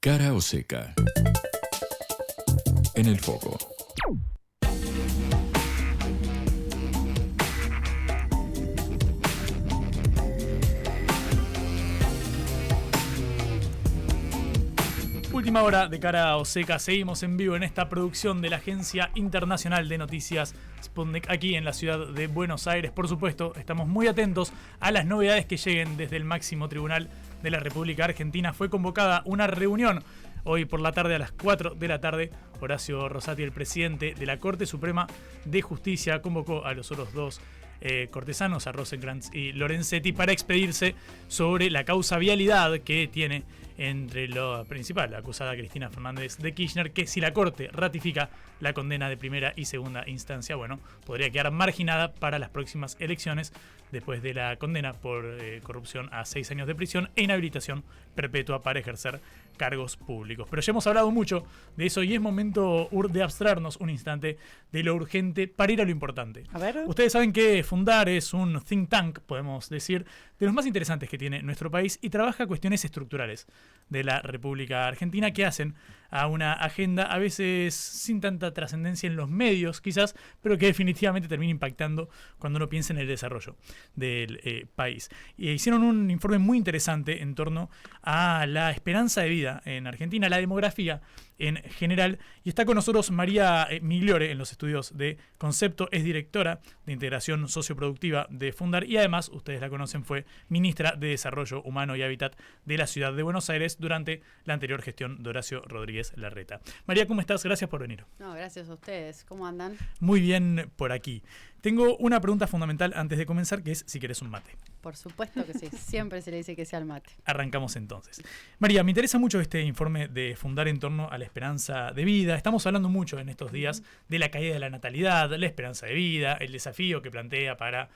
Cara o seca. En el foco. Última hora de Cara o seca. Seguimos en vivo en esta producción de la Agencia Internacional de Noticias Sputnik, aquí en la ciudad de Buenos Aires. Por supuesto, estamos muy atentos a las novedades que lleguen desde el máximo tribunal de la República Argentina. Fue convocada una reunión hoy por la tarde a las 4 de la tarde. Horacio Rosati, el presidente de la Corte Suprema de Justicia, convocó a los otros dos cortesanos, a Rosenkrantz y Lorenzetti, para expedirse sobre la causa vialidad que tiene entre la principal, la acusada Cristina Fernández de Kirchner, que si la Corte ratifica la condena de primera y segunda instancia, bueno, podría quedar marginada para las próximas elecciones después de la condena por corrupción a 6 años de prisión e inhabilitación perpetua para ejercer cargos públicos. Pero ya hemos hablado mucho de eso y es momento de abstraernos un instante de lo urgente para ir a lo importante. A ver. Ustedes saben que Fundar es un think tank, podemos decir, de los más interesantes que tiene nuestro país y trabaja cuestiones estructurales de la República Argentina que hacen a una agenda a veces sin tanta trascendencia en los medios quizás, pero que definitivamente termina impactando cuando uno piensa en el desarrollo del país. Y hicieron un informe muy interesante en torno a la esperanza de vida en Argentina, la demografía en general, y está con nosotros María Migliore en los estudios de Concepto, es directora de Integración Socioproductiva de Fundar y además, ustedes la conocen, fue ministra de Desarrollo Humano y Hábitat de la Ciudad de Buenos Aires durante la anterior gestión de Horacio Rodríguez Larreta. María, ¿cómo estás? Gracias por venir. No, gracias a ustedes. ¿Cómo andan? Muy bien por aquí. Tengo una pregunta fundamental antes de comenzar, que es si querés un mate. Por supuesto que sí. Siempre se le dice que sea el mate. Arrancamos entonces. María, me interesa mucho este informe de Fundar en torno a la esperanza de vida. Estamos hablando mucho en estos días de la caída de la natalidad, la esperanza de vida, el desafío que plantea para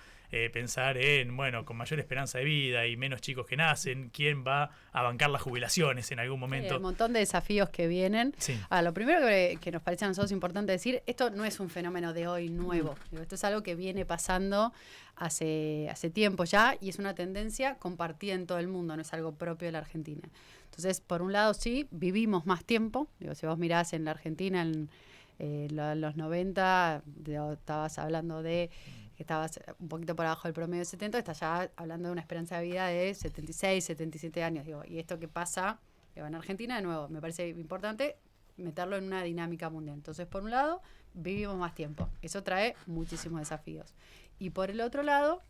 pensar en, bueno, con mayor esperanza de vida y menos chicos que nacen, quién va a bancar las jubilaciones en algún momento. Sí, un montón de desafíos que vienen. Sí. Lo primero que nos parece a nosotros importante decir, esto no es un fenómeno de hoy nuevo. Esto es algo que viene pasando hace tiempo ya y es una tendencia compartida en todo el mundo, no es algo propio de la Argentina. Entonces, por un lado, sí, vivimos más tiempo. Digo, si vos mirás en la Argentina, en los 90, estabas hablando de que estabas un poquito por abajo del promedio de 70, estás ya hablando de una esperanza de vida de 76, 77 años. Digo, y esto que pasa en Argentina, de nuevo, me parece importante meterlo en una dinámica mundial. Entonces, por un lado, vivimos más tiempo. Eso trae muchísimos desafíos. Y por el otro lado,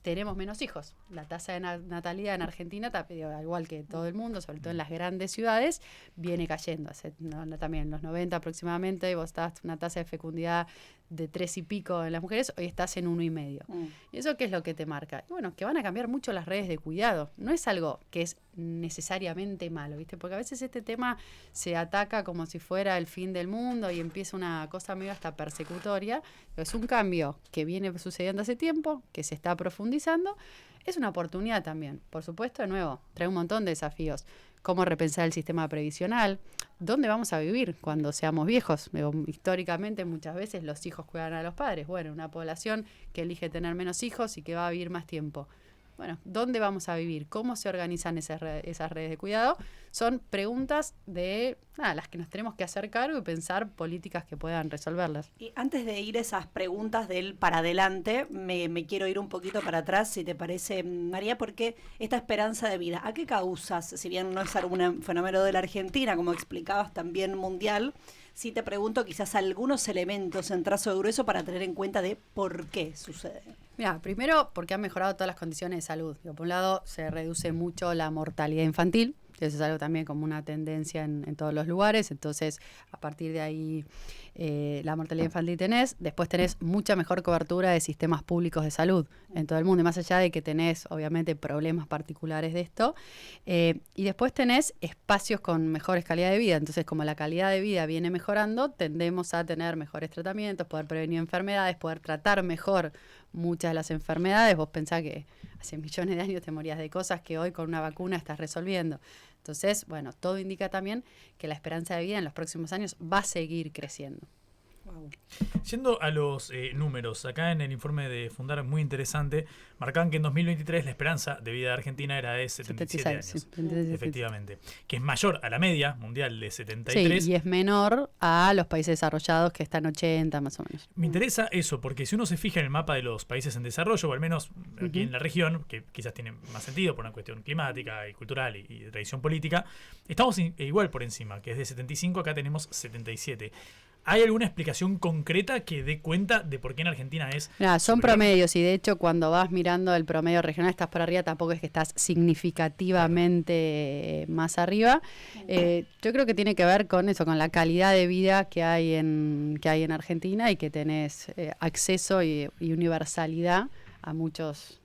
tenemos menos hijos. La tasa de natalidad en Argentina, al igual que todo el mundo, sobre todo en las grandes ciudades, viene cayendo. También en los 90 aproximadamente, vos estás una tasa de fecundidad de 3 y pico en las mujeres, hoy estás en 1,5. ¿Y eso qué es lo que te marca? Y bueno, que van a cambiar mucho las redes de cuidado. No es algo que es necesariamente malo, ¿viste? Porque a veces este tema se ataca como si fuera el fin del mundo y empieza una cosa medio hasta persecutoria. Pero es un cambio que viene sucediendo hace tiempo, que se está profundizando. Es una oportunidad también. Por supuesto, de nuevo, trae un montón de desafíos. Cómo repensar el sistema previsional, dónde vamos a vivir cuando seamos viejos. Históricamente muchas veces los hijos cuidan a los padres. Bueno, una población que elige tener menos hijos y que va a vivir más tiempo. Bueno, ¿dónde vamos a vivir? ¿Cómo se organizan esas redes de cuidado? Son preguntas de las que nos tenemos que hacer cargo y pensar políticas que puedan resolverlas. Y antes de ir a esas preguntas del para adelante, me quiero ir un poquito para atrás, si te parece, María, porque esta esperanza de vida, ¿a qué causas? Si bien no es algún fenómeno de la Argentina, como explicabas, también mundial, sí te pregunto quizás algunos elementos en trazo de grueso para tener en cuenta de por qué sucede. Mira, primero porque han mejorado todas las condiciones de salud. Por un lado, se reduce mucho la mortalidad infantil. Eso es algo también como una tendencia en todos los lugares. Entonces, a partir de ahí, la mortalidad infantil tenés. Después tenés mucha mejor cobertura de sistemas públicos de salud en todo el mundo. Y más allá de que tenés, obviamente, problemas particulares de esto. Y después tenés espacios con mejores calidad de vida. Entonces, como la calidad de vida viene mejorando, tendemos a tener mejores tratamientos, poder prevenir enfermedades, poder tratar mejor muchas de las enfermedades. Vos pensás que hace millones de años te morías de cosas que hoy con una vacuna estás resolviendo. Entonces, bueno, todo indica también que la esperanza de vida en los próximos años va a seguir creciendo. Wow. Yendo a los números, acá en el informe de Fundar, muy interesante, marcaban que en 2023 la esperanza de vida de Argentina era de 77 años. Sí, 77. Efectivamente. Que es mayor a la media mundial de 73. Sí, y es menor a los países desarrollados que están 80 más o menos. Me interesa eso, porque si uno se fija en el mapa de los países en desarrollo, o al menos aquí en la región, que quizás tiene más sentido por una cuestión climática y cultural y de tradición política, estamos igual por encima, que es de 75, acá tenemos 77. ¿Hay alguna explicación concreta que dé cuenta de por qué en Argentina es? Son superior? promedios y de hecho cuando vas mirando el promedio regional estás por arriba, tampoco es que estás significativamente más arriba. Yo creo que tiene que ver con eso, con la calidad de vida que hay en Argentina y que tenés acceso y universalidad a muchos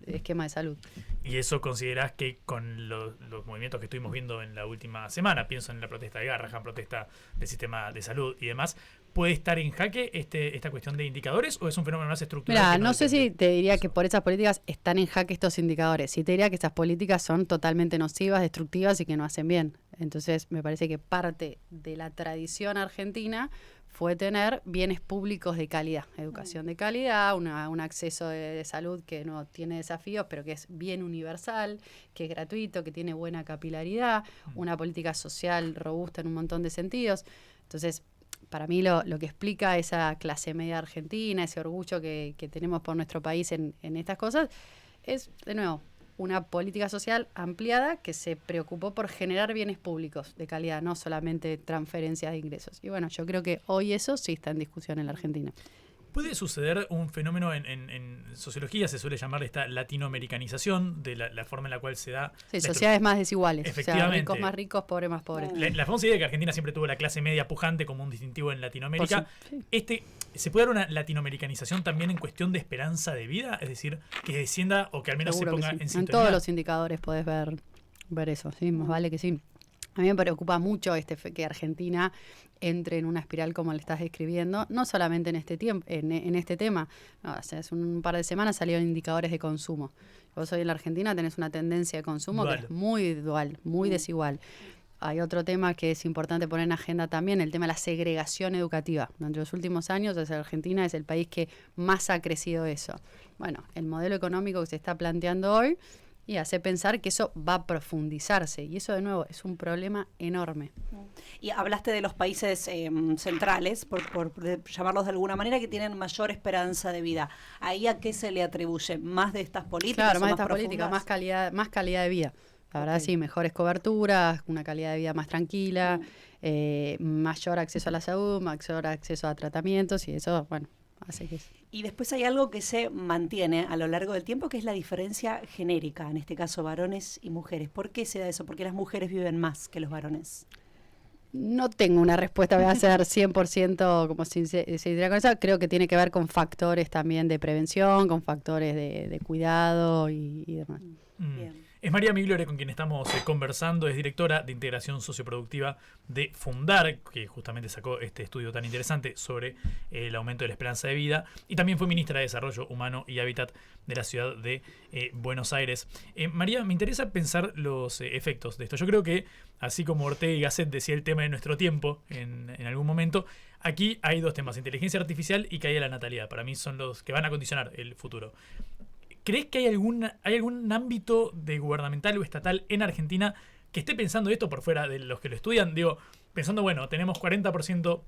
esquemas de salud. ¿Y eso considerás que con los movimientos que estuvimos viendo en la última semana, pienso en la protesta de Garrahan, protesta del sistema de salud y demás, puede estar en jaque esta cuestión de indicadores o es un fenómeno más estructural? Mira, no sé si te diría que por esas políticas están en jaque estos indicadores. Sí te diría que estas políticas son totalmente nocivas, destructivas y que no hacen bien. Entonces me parece que parte de la tradición argentina fue tener bienes públicos de calidad, educación de calidad, un acceso de salud que no tiene desafíos, pero que es bien universal, que es gratuito, que tiene buena capilaridad, una política social robusta en un montón de sentidos. Entonces, para mí lo que explica esa clase media argentina, ese orgullo que tenemos por nuestro país en estas cosas, es, de nuevo, una política social ampliada que se preocupó por generar bienes públicos de calidad, no solamente transferencias de ingresos. Y bueno, yo creo que hoy eso sí está en discusión en la Argentina. ¿Puede suceder un fenómeno en sociología, se suele llamar esta latinoamericanización, de la forma en la cual se da... Sí, sociedades más desiguales, efectivamente, o sea, ricos más ricos, pobres más pobres. La famosa idea de que Argentina siempre tuvo la clase media pujante como un distintivo en Latinoamérica. Sí. ¿Se puede dar una latinoamericanización también en cuestión de esperanza de vida? Es decir, que descienda o que al menos Seguro se ponga que sí. en sintonía. En todos los indicadores podés ver eso, sí, más vale que sí. A mí me preocupa mucho que Argentina entre en una espiral como le estás describiendo, no solamente en este tiempo, en este tema. No, hace un par de semanas salieron indicadores de consumo. Vos hoy en la Argentina tenés una tendencia de consumo que es muy dual, muy desigual. Hay otro tema que es importante poner en agenda también, el tema de la segregación educativa. Durante los últimos años, Argentina es el país que más ha crecido eso. Bueno, el modelo económico que se está planteando hoy y hace pensar que eso va a profundizarse. Y eso, de nuevo, es un problema enorme. Y hablaste de los países centrales, por llamarlos de alguna manera, que tienen mayor esperanza de vida. ¿Ahí a qué se le atribuye? ¿Más de estas políticas? Claro, más de estas políticas, más calidad de vida. La verdad sí, mejores coberturas, una calidad de vida más tranquila, mayor acceso a la salud, mayor acceso a tratamientos y eso, bueno, hace que... Y después hay algo que se mantiene a lo largo del tiempo, que es la diferencia genérica, en este caso varones y mujeres. ¿Por qué se da eso? ¿Por qué las mujeres viven más que los varones? No tengo una respuesta, voy a ser 100% como sincera con eso. Creo que tiene que ver con factores también de prevención, con factores de cuidado y demás. Bien. Es María Migliore con quien estamos conversando, es directora de integración socioproductiva de Fundar, que justamente sacó este estudio tan interesante sobre el aumento de la esperanza de vida, y también fue ministra de Desarrollo Humano y Hábitat de la ciudad de Buenos Aires. María, me interesa pensar los efectos de esto. Yo creo que, así como Ortega y Gasset decía el tema de nuestro tiempo en algún momento, aquí hay dos temas, inteligencia artificial y caída de la natalidad. Para mí son los que van a condicionar el futuro. ¿Crees que hay algún ámbito de gubernamental o estatal en Argentina que esté pensando esto por fuera de los que lo estudian? Digo, pensando, bueno, tenemos 40%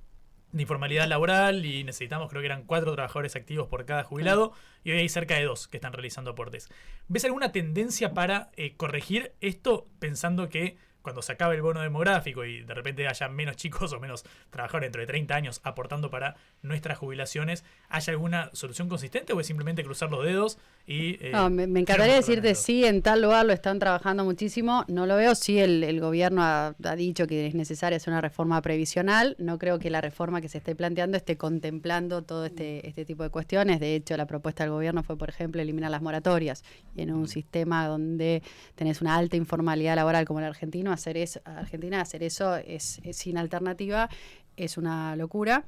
de informalidad laboral y necesitamos, creo que eran 4 trabajadores activos por cada jubilado, y hoy hay cerca de 2 que están realizando aportes. ¿Ves alguna tendencia para corregir esto pensando que cuando se acabe el bono demográfico y de repente haya menos chicos o menos trabajadores dentro de 30 años aportando para nuestras jubilaciones, haya alguna solución consistente o es simplemente cruzar los dedos y... no, me encantaría decirte sí, en tal lugar lo están trabajando muchísimo, no lo veo, sí el gobierno ha dicho que es necesaria hacer una reforma previsional, no creo que la reforma que se esté planteando esté contemplando todo este tipo de cuestiones, de hecho la propuesta del gobierno fue, por ejemplo, eliminar las moratorias, y en un sistema donde tenés una alta informalidad laboral como el argentino, hacer eso es sin alternativa, es una locura.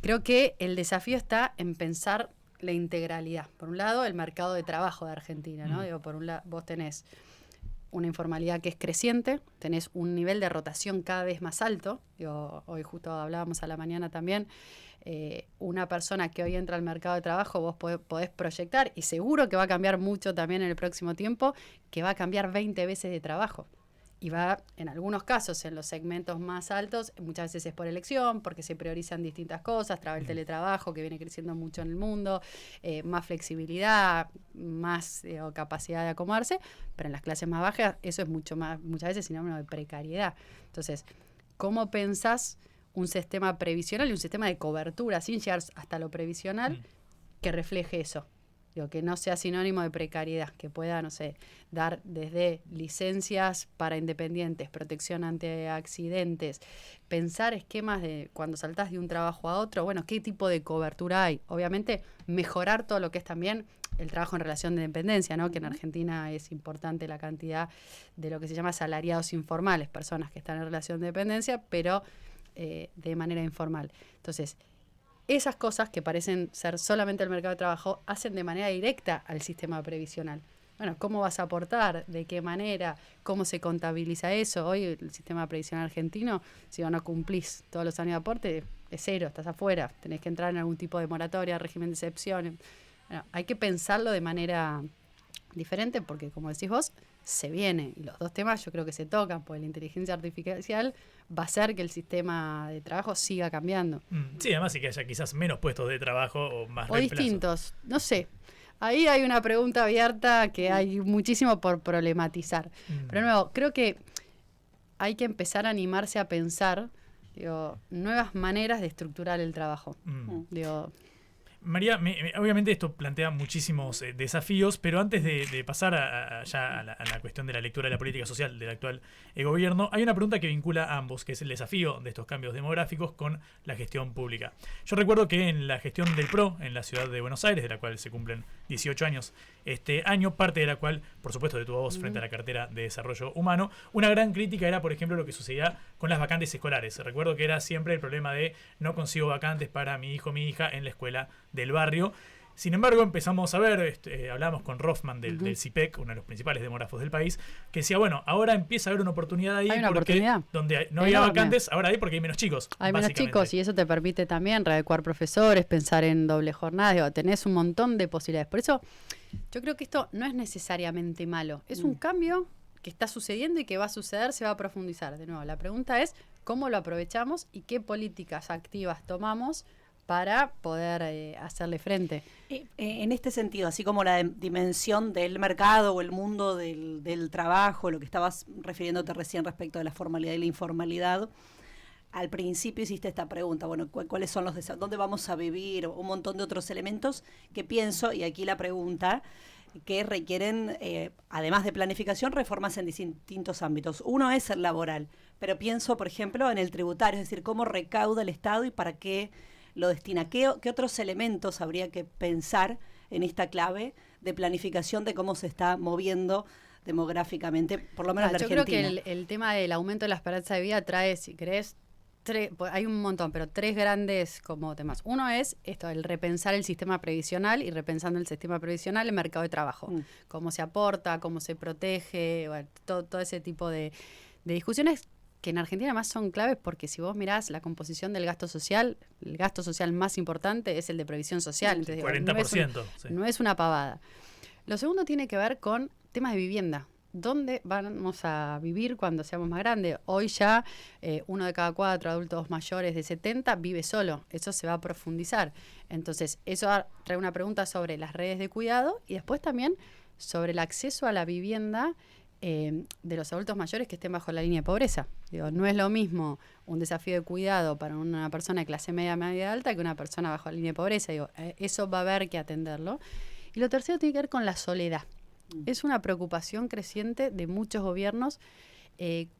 Creo que el desafío está en pensar la integralidad. Por un lado, el mercado de trabajo de Argentina, ¿no? Digo, por un lado, vos tenés una informalidad que es creciente, tenés un nivel de rotación cada vez más alto. Hoy justo hablábamos a la mañana también, una persona que hoy entra al mercado de trabajo, vos podés proyectar, y seguro que va a cambiar mucho también en el próximo tiempo, que va a cambiar 20 veces de trabajo. Y va, en algunos casos, en los segmentos más altos, muchas veces es por elección, porque se priorizan distintas cosas, el teletrabajo, que viene creciendo mucho en el mundo, más flexibilidad, más capacidad de acomodarse, pero en las clases más bajas eso es muchas veces sinónimo de precariedad. Entonces, ¿cómo pensás un sistema previsional y un sistema de cobertura, sin llegar hasta lo previsional, que refleje eso? Que no sea sinónimo de precariedad, que pueda, no sé, dar desde licencias para independientes, protección ante accidentes, pensar esquemas de cuando saltás de un trabajo a otro, bueno, qué tipo de cobertura hay. Obviamente, mejorar todo lo que es también el trabajo en relación de dependencia, ¿no? Que en Argentina es importante la cantidad de lo que se llama asalariados informales, personas que están en relación de dependencia, pero de manera informal. Entonces, esas cosas que parecen ser solamente el mercado de trabajo hacen de manera directa al sistema previsional. Bueno, ¿cómo vas a aportar? ¿De qué manera? ¿Cómo se contabiliza eso? Hoy el sistema previsional argentino, si no cumplís todos los años de aporte, es cero, estás afuera. Tenés que entrar en algún tipo de moratoria, régimen de excepción. Bueno, hay que pensarlo de manera diferente porque, como decís vos, se viene. Y los dos temas yo creo que se tocan, porque la inteligencia artificial va a hacer que el sistema de trabajo siga cambiando. Sí, además sí que haya quizás menos puestos de trabajo o más o reemplazo. Distintos, no sé. Ahí hay una pregunta abierta que hay muchísimo por problematizar. Pero de nuevo, creo que hay que empezar a animarse a pensar nuevas maneras de estructurar el trabajo. María, obviamente esto plantea muchísimos desafíos, pero antes de pasar a la cuestión de la lectura de la política social del actual gobierno, hay una pregunta que vincula a ambos, que es el desafío de estos cambios demográficos con la gestión pública. Yo recuerdo que en la gestión del PRO, en la ciudad de Buenos Aires, de la cual se cumplen 18 años este año, parte de la cual, por supuesto, de tu voz frente a la cartera de desarrollo humano, una gran crítica era, por ejemplo, lo que sucedía con las vacantes escolares. Recuerdo que era siempre el problema de no consigo vacantes para mi hijo o mi hija en la escuela del barrio. Sin embargo, empezamos a ver, hablamos con Rothman del CIPEC, uno de los principales demógrafos del país, que decía, bueno, ahora empieza a haber una oportunidad ahí, hay una porque oportunidad donde no había vacantes, ahora hay porque hay menos chicos. Hay menos chicos y eso te permite también readecuar profesores, pensar en doble jornada, tenés un montón de posibilidades. Por eso, yo creo que esto no es necesariamente malo, es un cambio que está sucediendo y que va a suceder, se va a profundizar. De nuevo, la pregunta es cómo lo aprovechamos y qué políticas activas tomamos para poder hacerle frente. En este sentido, así como la dimensión del mercado o el mundo del trabajo, lo que estabas refiriéndote recién respecto de la formalidad y la informalidad, al principio hiciste esta pregunta, bueno, ¿cuáles son los desafíos? ¿Dónde vamos a vivir? Un montón de otros elementos que pienso, y aquí la pregunta, que requieren, además de planificación, reformas en distintos ámbitos. Uno es el laboral, pero pienso, por ejemplo, en el tributario, es decir, cómo recauda el Estado y para qué lo destina. ¿Qué otros elementos habría que pensar en esta clave de planificación de cómo se está moviendo demográficamente, por lo menos la Argentina? Yo creo que el tema del aumento de la esperanza de vida trae, si querés, hay un montón, pero tres grandes como temas. Uno es esto, el repensar el sistema previsional y repensando el sistema previsional el mercado de trabajo. Cómo se aporta, cómo se protege, bueno, todo ese tipo de discusiones que en Argentina además son claves porque si vos mirás la composición del gasto social, el gasto social más importante es el de previsión social. Entonces, 40%. No es una pavada. Lo segundo tiene que ver con temas de vivienda. ¿Dónde vamos a vivir cuando seamos más grandes? Hoy ya 1 de cada 4 adultos mayores de 70 vive solo. Eso se va a profundizar. Entonces, eso trae una pregunta sobre las redes de cuidado y después también sobre el acceso a la vivienda de los adultos mayores que estén bajo la línea de pobreza. No es lo mismo un desafío de cuidado para una persona de clase media alta que una persona bajo la línea de pobreza. Eso va a haber que atenderlo. Y lo tercero tiene que ver con la soledad. Es una preocupación creciente de muchos gobiernos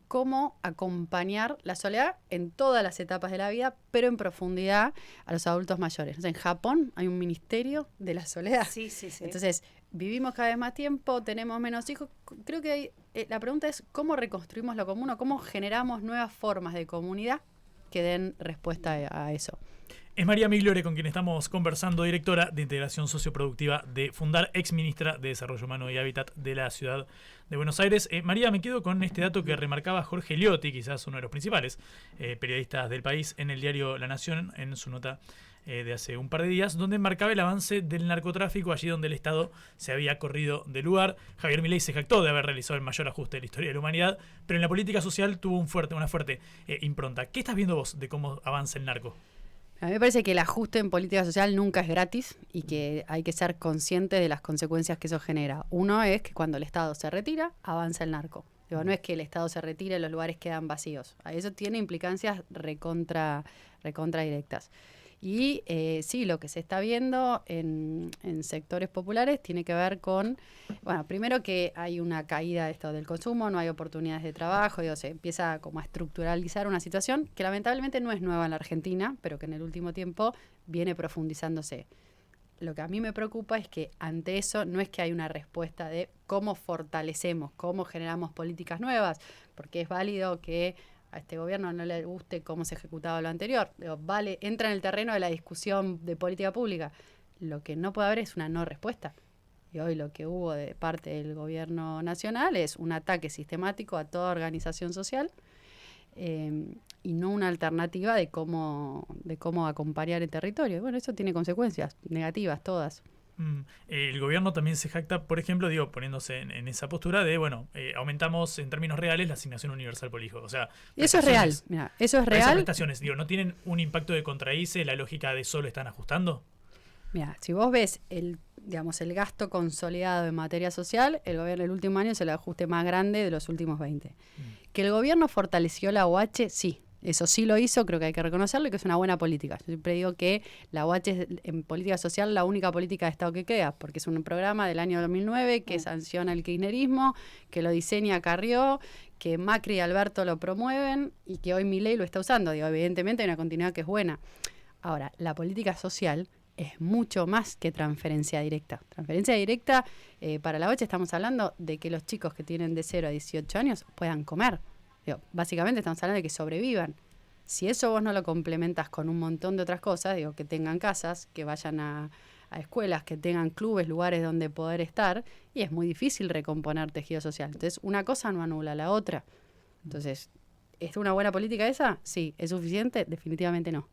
cómo acompañar la soledad en todas las etapas de la vida, pero en profundidad a los adultos mayores. O sea, en Japón hay un ministerio de la soledad. Sí. Entonces, vivimos cada vez más tiempo, tenemos menos hijos. Creo que la pregunta es cómo reconstruimos lo común o cómo generamos nuevas formas de comunidad que den respuesta a eso. Es María Migliore con quien estamos conversando, directora de Integración Socioproductiva de Fundar, ex ministra de Desarrollo Humano y Hábitat de la Ciudad de Buenos Aires. María, me quedo con este dato que remarcaba Jorge Liotti, quizás uno de los principales periodistas del país, en el diario La Nación, en su nota de hace un par de días, donde marcaba el avance del narcotráfico allí donde el Estado se había corrido del lugar. Javier Milei se jactó de haber realizado el mayor ajuste de la historia de la humanidad, pero en la política social tuvo una fuerte impronta. ¿Qué estás viendo vos de cómo avanza el narco? A mí me parece que el ajuste en política social nunca es gratis y que hay que ser conscientes de las consecuencias que eso genera. Uno es que cuando el Estado se retira, avanza el narco. Digo, no es que el Estado se retire y los lugares quedan vacíos. Eso tiene implicancias recontra directas. Y sí, lo que se está viendo en sectores populares tiene que ver con, bueno, primero que hay una caída del consumo, no hay oportunidades de trabajo, se empieza como a estructuralizar una situación que lamentablemente no es nueva en la Argentina, pero que en el último tiempo viene profundizándose. Lo que a mí me preocupa es que ante eso no es que hay una respuesta de cómo fortalecemos, cómo generamos políticas nuevas, porque es válido que a este gobierno no le guste cómo se ejecutaba lo anterior. Entra en el terreno de la discusión de política pública. Lo que no puede haber es una no respuesta. Y hoy lo que hubo de parte del gobierno nacional es un ataque sistemático a toda organización social y no una alternativa de cómo acompañar el territorio. Y bueno, eso tiene consecuencias negativas todas. El gobierno también se jacta, por ejemplo, poniéndose en esa postura de, aumentamos en términos reales la asignación universal por hijo. O sea, eso es real. Mira, eso es real. Esas prestaciones, ¿no tienen un impacto de contraíce la lógica de solo están ajustando? Mira, si vos ves el gasto consolidado en materia social, el gobierno el último año es el ajuste más grande de los últimos 20. Que el gobierno fortaleció la UH, sí. Eso sí lo hizo, creo que hay que reconocerlo y que es una buena política. Yo siempre digo que la UH es en política social la única política de Estado que queda, porque es un programa del año 2009 que sanciona el kirchnerismo, que lo diseña Carrió, que Macri y Alberto lo promueven y que hoy Milei lo está usando. Evidentemente hay una continuidad que es buena. Ahora, la política social es mucho más que transferencia directa. Transferencia directa, para la UH estamos hablando de que los chicos que tienen de 0 a 18 años puedan comer. Básicamente estamos hablando de que sobrevivan. Si eso vos no lo complementas con un montón de otras cosas, que tengan casas, que vayan a escuelas, que tengan clubes, lugares donde poder estar, y es muy difícil recomponer tejido social. Entonces, una cosa no anula la otra. Entonces, ¿es una buena política esa? Sí. ¿Es suficiente? Definitivamente no.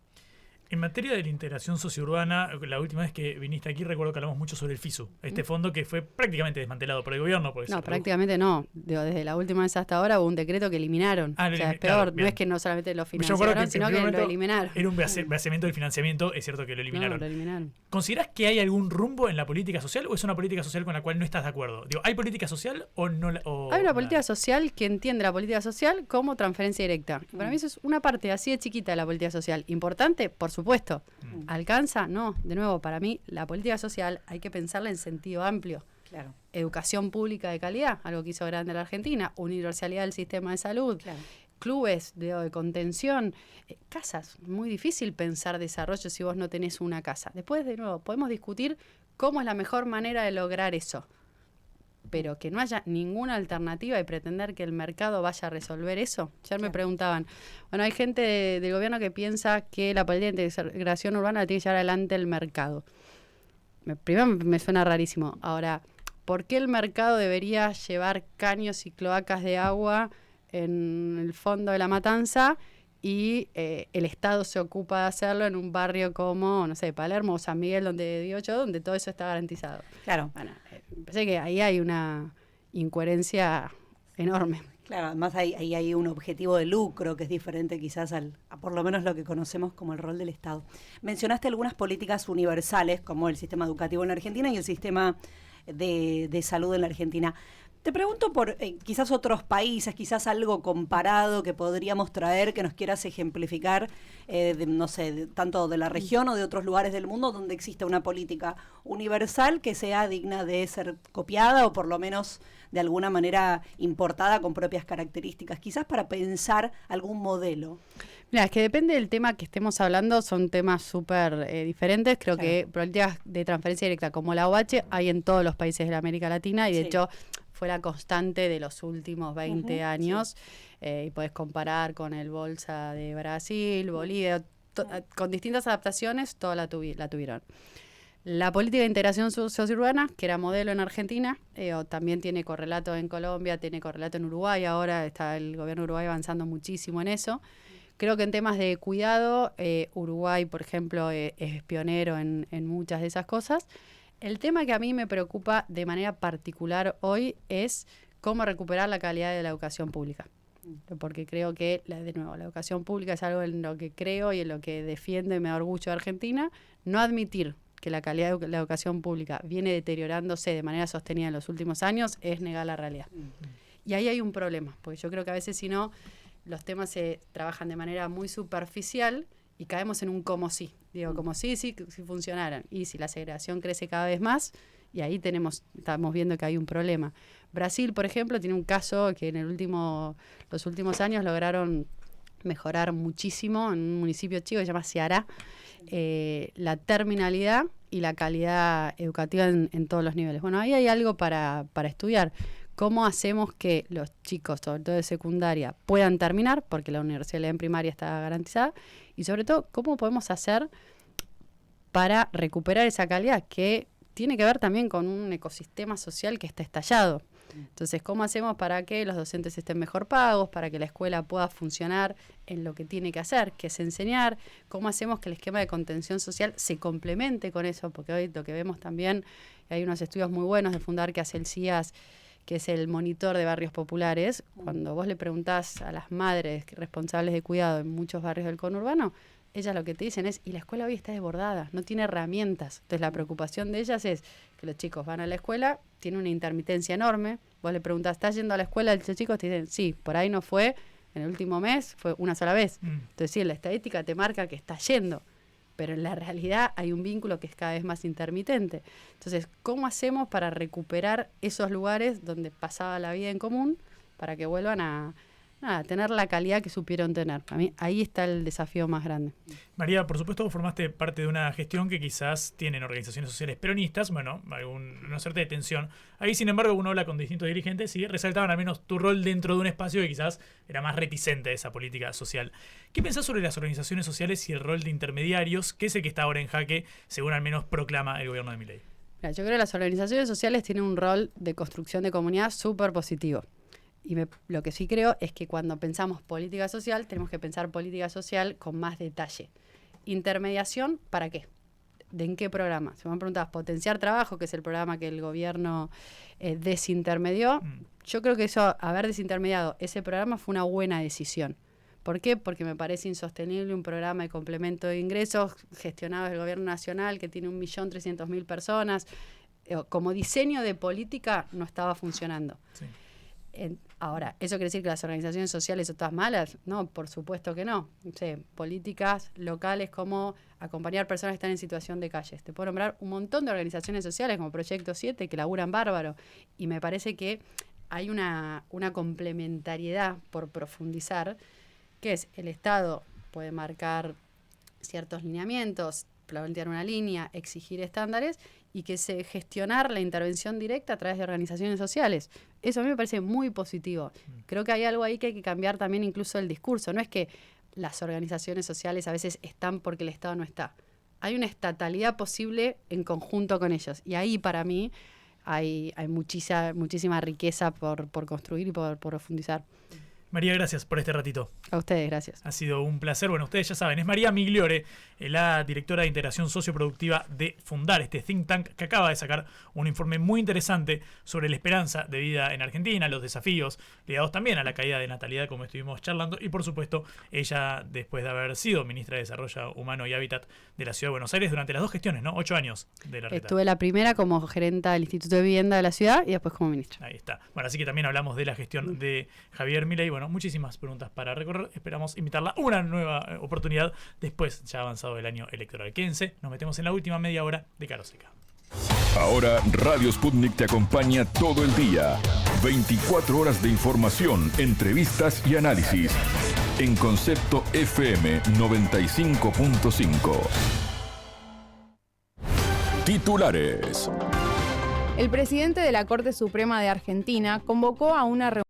En materia de la integración sociourbana, la última vez que viniste aquí recuerdo que hablamos mucho sobre el FISU, este fondo que fue prácticamente desmantelado por el gobierno. No, prácticamente no. Desde la última vez hasta ahora hubo un decreto que eliminaron. O sea, es peor. Claro, no es que no solamente lo financiaron, sino que lo eliminaron. Era un vaciamiento del financiamiento, es cierto que lo eliminaron. No, lo eliminaron. ¿Considerás que hay algún rumbo en la política social o es una política social con la cual no estás de acuerdo? ¿Hay política social o no? Hay una política social que entiende la política social como transferencia directa. Para mí eso es una parte así de chiquita de la política social. Importante, por supuesto. ¿Alcanza? No. De nuevo, para mí, la política social hay que pensarla en sentido amplio. Claro. Educación pública de calidad, algo que hizo grande la Argentina, universalidad del sistema de salud, claro. Clubes de contención, casas. Muy difícil pensar desarrollo si vos no tenés una casa. Después, de nuevo, podemos discutir cómo es la mejor manera de lograr eso. Pero que no haya ninguna alternativa y pretender que el mercado vaya a resolver eso. Ayer me preguntaban, hay gente del gobierno que piensa que la política de integración urbana la tiene que llevar adelante el mercado. Primero me suena rarísimo. Ahora, ¿por qué el mercado debería llevar caños y cloacas de agua en el fondo de La Matanza y el Estado se ocupa de hacerlo en un barrio como, Palermo o San Miguel, donde digo yo, donde todo eso está garantizado? Claro. Bueno, pensé que ahí hay una incoherencia enorme. Claro, además ahí hay un objetivo de lucro que es diferente quizás a por lo menos lo que conocemos como el rol del Estado. Mencionaste algunas políticas universales como el sistema educativo en la Argentina y el sistema de salud en la Argentina. Te pregunto por quizás otros países, quizás algo comparado que podríamos traer, que nos quieras ejemplificar, tanto de la región o de otros lugares del mundo donde exista una política universal que sea digna de ser copiada o por lo menos de alguna manera importada con propias características, quizás para pensar algún modelo. Mira, es que depende del tema que estemos hablando, son temas súper diferentes. Creo que políticas de transferencia directa como la OH hay en todos los países de la América Latina y de hecho fue la constante de los últimos 20 años. Y podés comparar con el Bolsa de Brasil, Bolivia, con distintas adaptaciones, toda la tuvieron. La política de integración sociourbana, que era modelo en Argentina, también tiene correlato en Colombia, tiene correlato en Uruguay, ahora está el gobierno de Uruguay avanzando muchísimo en eso. Creo que en temas de cuidado, Uruguay, por ejemplo, es pionero en muchas de esas cosas. El tema que a mí me preocupa de manera particular hoy es cómo recuperar la calidad de la educación pública. Porque creo que, de nuevo, la educación pública es algo en lo que creo y en lo que defiendo y me da orgullo de Argentina. No admitir que la calidad de la educación pública viene deteriorándose de manera sostenida en los últimos años es negar la realidad. Y ahí hay un problema, porque yo creo que a veces si no, los temas se trabajan de manera muy superficial y caemos en un como sí. Digo, como sí funcionaran. Y si la segregación crece cada vez más, y ahí estamos viendo que hay un problema. Brasil, por ejemplo, tiene un caso que en los últimos años lograron mejorar muchísimo en un municipio chico que se llama Ceará, la terminalidad y la calidad educativa en todos los niveles. Bueno, ahí hay algo para estudiar. ¿Cómo hacemos que los chicos, sobre todo de secundaria, puedan terminar? Porque la universalidad en primaria está garantizada. Y sobre todo, ¿cómo podemos hacer para recuperar esa calidad? Que tiene que ver también con un ecosistema social que está estallado. Entonces, ¿cómo hacemos para que los docentes estén mejor pagos, para que la escuela pueda funcionar en lo que tiene que hacer, que es enseñar? ¿Cómo hacemos que el esquema de contención social se complemente con eso? Porque hoy lo que vemos también, hay unos estudios muy buenos de Fundar que hace el CIAS, que es el monitor de barrios populares. Cuando vos le preguntás a las madres responsables de cuidado en muchos barrios del conurbano, ellas lo que te dicen es, y la escuela hoy está desbordada, no tiene herramientas. Entonces la preocupación de ellas es que los chicos van a la escuela, tiene una intermitencia enorme. Vos le preguntás, ¿estás yendo a la escuela? Los chicos te dicen, sí, por ahí no fue, en el último mes fue una sola vez. Entonces sí, la estadística te marca que está yendo, pero en la realidad hay un vínculo que es cada vez más intermitente. Entonces, ¿cómo hacemos para recuperar esos lugares donde pasaba la vida en común para que vuelvan a tener la calidad que supieron tener? Para mí, ahí está el desafío más grande. María, por supuesto, vos formaste parte de una gestión que quizás tienen organizaciones sociales peronistas, una cierta tensión. Ahí, sin embargo, uno habla con distintos dirigentes y resaltaban al menos tu rol dentro de un espacio que quizás era más reticente a esa política social. ¿Qué pensás sobre las organizaciones sociales y el rol de intermediarios, que es el que está ahora en jaque, según al menos proclama el gobierno de Milei? Yo creo que las organizaciones sociales tienen un rol de construcción de comunidad súper positivo. Y lo que sí creo es que cuando pensamos política social, tenemos que pensar política social con más detalle. Intermediación, ¿para qué? ¿De en qué programa? Si me preguntabas, potenciar trabajo, que es el programa que el gobierno desintermedió, yo creo que eso, haber desintermediado ese programa fue una buena decisión. ¿Por qué? Porque me parece insostenible un programa de complemento de ingresos gestionado del gobierno nacional que tiene 1.300.000 personas. Como diseño de política no estaba funcionando. Sí. Ahora, ¿eso quiere decir que las organizaciones sociales son todas malas? No, por supuesto que no. Políticas locales como acompañar personas que están en situación de calle. Te puedo nombrar un montón de organizaciones sociales como Proyecto 7 que laburan bárbaro. Y me parece que hay una complementariedad por profundizar, que es el Estado puede marcar ciertos lineamientos, plantear una línea, exigir estándares y que se gestionar la intervención directa a través de organizaciones sociales. Eso a mí me parece muy positivo. Creo que hay algo ahí que hay que cambiar también incluso el discurso. No es que las organizaciones sociales a veces están porque el Estado no está. Hay una estatalidad posible en conjunto con ellos. Y ahí para mí hay muchísima riqueza por construir y por profundizar. María, gracias por este ratito. A ustedes, gracias. Ha sido un placer. Bueno, ustedes ya saben, es María Migliore, la directora de integración socioproductiva de Fundar, este think tank que acaba de sacar un informe muy interesante sobre la esperanza de vida en Argentina, los desafíos ligados también a la caída de natalidad, como estuvimos charlando, y por supuesto, ella, después de haber sido ministra de Desarrollo Humano y Hábitat de la Ciudad de Buenos Aires durante las 2 gestiones, ¿no? 8 años de la reta. Estuve la primera como gerenta del Instituto de Vivienda de la ciudad y después como ministra. Ahí está. Bueno, así que también hablamos de la gestión de Javier Milei. Bueno, muchísimas preguntas para recorrer. Esperamos invitarla a una nueva oportunidad después, ya avanzado el año electoral. Quédense, nos metemos en la última media hora de Cara Seca. Ahora Radio Sputnik te acompaña todo el día. 24 horas de información, entrevistas y análisis. En Concepto FM 95.5. Titulares. El presidente de la Corte Suprema de Argentina convocó a una reunión